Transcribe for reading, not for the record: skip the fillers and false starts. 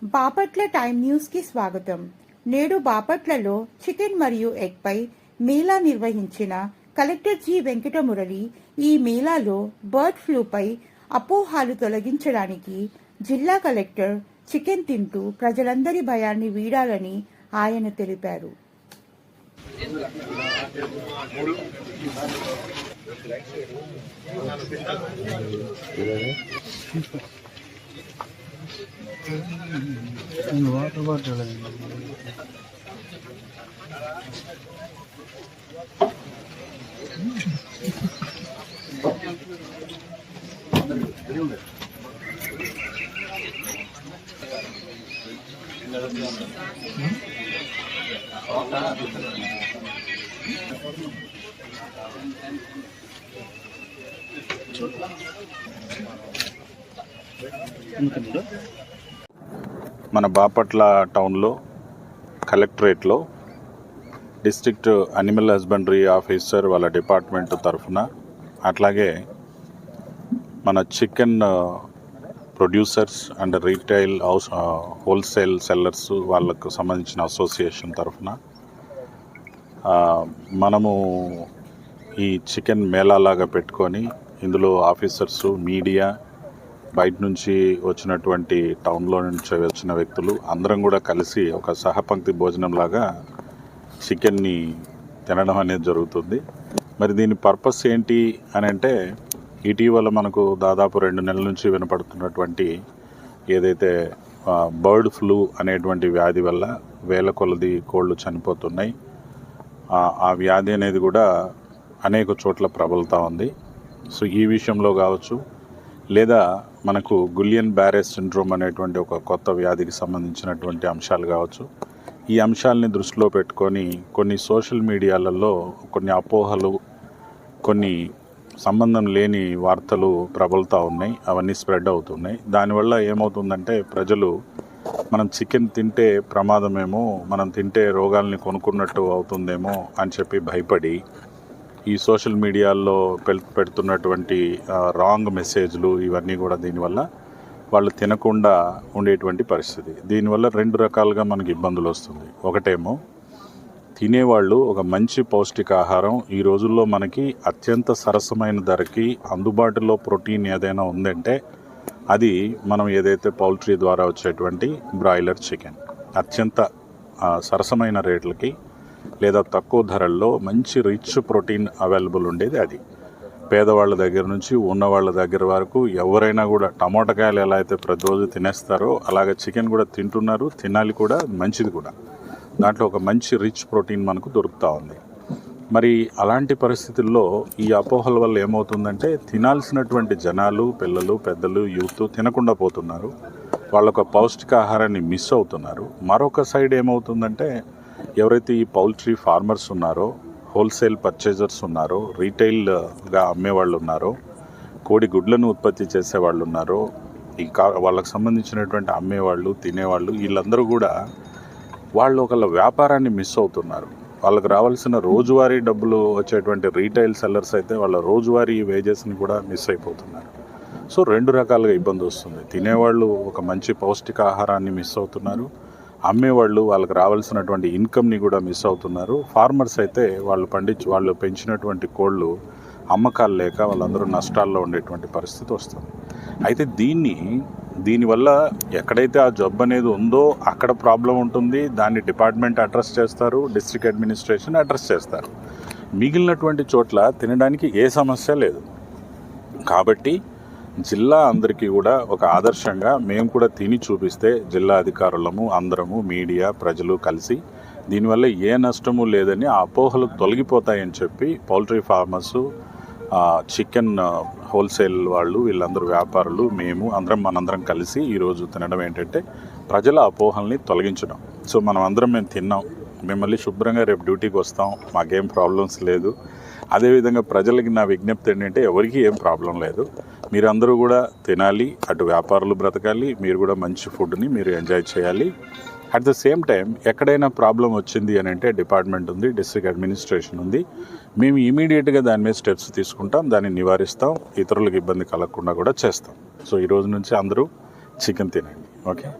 Bapatla time news కి స్వాగతం. నేడు బాపట్లలో చికెన్ మరియు ఎగ్ పై మేళా నిర్వహించిన కలెక్టర్ జి వెంకటమురళి ఈ మేళాలో బర్డ్ ఫ్లూపై అపోహాలు తొలగించడానికి జిల్లా కలెక్టర్ చికెన్ తింటూ ప్రజలందరి భయాన్ని వీడాలని ఆయన తెలిపారు. వాటర్ బాటిల్ మన బాపట్ల టౌన్లో కలెక్టరేట్లో డిస్ట్రిక్ట్ అనిమల్ హస్బెండరీ ఆఫీసర్ వాళ్ళ డిపార్ట్మెంట్ తరఫున, అట్లాగే మన chicken producers and retail wholesale sellers వాళ్ళకు సంబంధించిన అసోసియేషన్ తరఫున మనము ఈ చికెన్ మేళాలాగా పెట్టుకొని ఇందులో ఆఫీసర్సు, మీడియా, బయట నుంచి వచ్చినటువంటి టౌన్లో నుంచి వచ్చిన వ్యక్తులు అందరం కూడా కలిసి ఒక సహపంక్తి భోజనంలాగా చికెన్ని తినడం అనేది జరుగుతుంది. మరి దీని పర్పస్ ఏంటి అని అంటే, ఇటీవల మనకు దాదాపు 2 నెలల నుంచి వినపడుతున్నటువంటి ఏదైతే బర్డ్ ఫ్లూ అనేటువంటి వ్యాధి వల్ల వేల కొలది కోళ్ళు చనిపోతున్నాయి. ఆ వ్యాధి అనేది కూడా అనేక చోట్ల ప్రబలుతూ ఉంది. సో ఈ విషయంలో కావచ్చు, లేదా మనకు గులియన్ బ్యారే సిండ్రోమ్ అనేటువంటి ఒక కొత్త వ్యాధికి సంబంధించినటువంటి అంశాలు కావచ్చు, ఈ అంశాలని దృష్టిలో పెట్టుకొని కొన్ని సోషల్ మీడియాలలో కొన్ని అపోహలు, కొన్ని సంబంధం లేని వార్తలు ప్రబలుతూ ఉన్నాయి, అవన్నీ స్ప్రెడ్ అవుతున్నాయి. దానివల్ల ఏమవుతుందంటే, ప్రజలు మనం చికెన్ తింటే ప్రమాదమేమో, మనం తింటే రోగాల్ని కొనుక్కున్నట్టు అవుతుందేమో అని చెప్పి భయపడి ఈ సోషల్ మీడియాల్లో పెడుతున్నటువంటి రాంగ్ మెసేజ్లు ఇవన్నీ కూడా దీనివల్ల వాళ్ళు తినకుండా ఉండేటువంటి పరిస్థితి. దీనివల్ల 2 రకాలుగా మనకి ఇబ్బందులు వస్తుంది. ఒకటేమో తినేవాళ్ళు ఒక మంచి పౌష్టికాహారం ఈ రోజుల్లో మనకి అత్యంత సరసమైన ధరకి అందుబాటులో ప్రోటీన్ ఏదైనా ఉందంటే అది మనం ఏదైతే పౌల్ట్రీ ద్వారా వచ్చేటువంటి బ్రాయిలర్ చికెన్, అత్యంత సరసమైన రేట్లకి లేదా తక్కువ ధరల్లో మంచి రిచ్ ప్రోటీన్ అవైలబుల్ ఉండేది అది. పేదవాళ్ళ దగ్గర నుంచి ఉన్నవాళ్ళ దగ్గర వరకు ఎవరైనా కూడా టమోటాకాయలు ఎలా అయితే ప్రతిరోజు తినేస్తారో అలాగే చికెన్ కూడా తింటున్నారు, తినాలి కూడా, మంచిది కూడా. దాంట్లో ఒక మంచి రిచ్ ప్రోటీన్ మనకు దొరుకుతూ ఉంది. మరి అలాంటి పరిస్థితుల్లో ఈ అపోహల వల్ల ఏమవుతుందంటే, తినాల్సినటువంటి జనాలు, పిల్లలు, పెద్దలు, యూత్ తినకుండా పోతున్నారు. వాళ్ళొక పౌష్టికాహారాన్ని మిస్ అవుతున్నారు. మరొక సైడ్ ఏమవుతుందంటే, ఎవరైతే ఈ పౌల్ట్రీ ఫార్మర్స్ ఉన్నారో, హోల్సేల్ పర్చేజర్స్ ఉన్నారో, రీటైల్గా అమ్మేవాళ్ళు ఉన్నారో, కోడి గుడ్లను ఉత్పత్తి చేసేవాళ్ళు ఉన్నారో, వాళ్ళకు సంబంధించినటువంటి అమ్మేవాళ్ళు, తినేవాళ్ళు, వీళ్ళందరూ కూడా వాళ్ళు ఒకళ్ళ వ్యాపారాన్ని మిస్ అవుతున్నారు. వాళ్ళకు రావాల్సిన రోజువారీ డబ్బులు వచ్చేటువంటి రీటైల్ సెల్లర్స్ అయితే వాళ్ళ రోజువారీ వేజెస్ని కూడా మిస్ అయిపోతున్నారు. సో 2 రకాలుగా ఇబ్బంది వస్తుంది. తినేవాళ్ళు ఒక మంచి పౌష్టికాహారాన్ని మిస్ అవుతున్నారు, అమ్మేవాళ్ళు వాళ్ళకి రావాల్సినటువంటి ఇన్కమ్ని కూడా మిస్ అవుతున్నారు. ఫార్మర్స్ అయితే వాళ్ళు పెంచినటువంటి కోళ్ళు అమ్మకాలు లేక వాళ్ళందరూ నష్టాల్లో ఉండేటువంటి పరిస్థితి వస్తుంది. అయితే దీనివల్ల ఎక్కడైతే ఆ జబ్బు అనేది ఉందో అక్కడ ప్రాబ్లం ఉంటుంది. దాన్ని డిపార్ట్మెంట్ అడ్రస్ చేస్తారు, డిస్ట్రిక్ట్ అడ్మినిస్ట్రేషన్ అడ్రస్ చేస్తారు. మిగిలినటువంటి చోట్ల తినడానికి ఏ సమస్య లేదు. కాబట్టి జిల్లా అందరికీ కూడా ఒక ఆదర్శంగా మేము కూడా తిని చూపిస్తే, జిల్లా అధికారులము అందరము, మీడియా, ప్రజలు కలిసి దీనివల్ల ఏ నష్టము లేదని, ఆ అపోహలు తొలగిపోతాయని చెప్పి పౌల్ట్రీ ఫార్మర్సు, చికెన్ హోల్సేల్ వాళ్ళు, వీళ్ళందరూ వ్యాపారులు, మేము మనందరం కలిసి ఈరోజు తినడం ఏంటంటే ప్రజల అపోహల్ని తొలగించడం. సో మేము తిన్నాం, మేము మళ్ళీ శుభ్రంగా రేపు డ్యూటీకి వస్తాం, మాకేం ప్రాబ్లమ్స్ లేదు. అదేవిధంగా ప్రజలకి నా విజ్ఞప్తి ఏంటంటే, ఎవరికి ఏం ప్రాబ్లం లేదు, మీరందరూ కూడా తినాలి, అటు వ్యాపారులు బ్రతకాలి, మీరు కూడా మంచి ఫుడ్ని మీరు ఎంజాయ్ చేయాలి. అట్ ద సేమ్ టైం ఎక్కడైనా ప్రాబ్లం వచ్చింది అని అంటే డిపార్ట్మెంట్ ఉంది, డిస్ట్రిక్ట్ అడ్మినిస్ట్రేషన్ ఉంది, మేము ఇమీడియట్గా దాని మీద స్టెప్స్ తీసుకుంటాం, దాన్ని నివారిస్తాం, ఇతరులకు ఇబ్బంది కలగకుండా కూడా చేస్తాం. సో ఈ రోజు నుంచి అందరూ చికెన్ తినండి. ఓకే.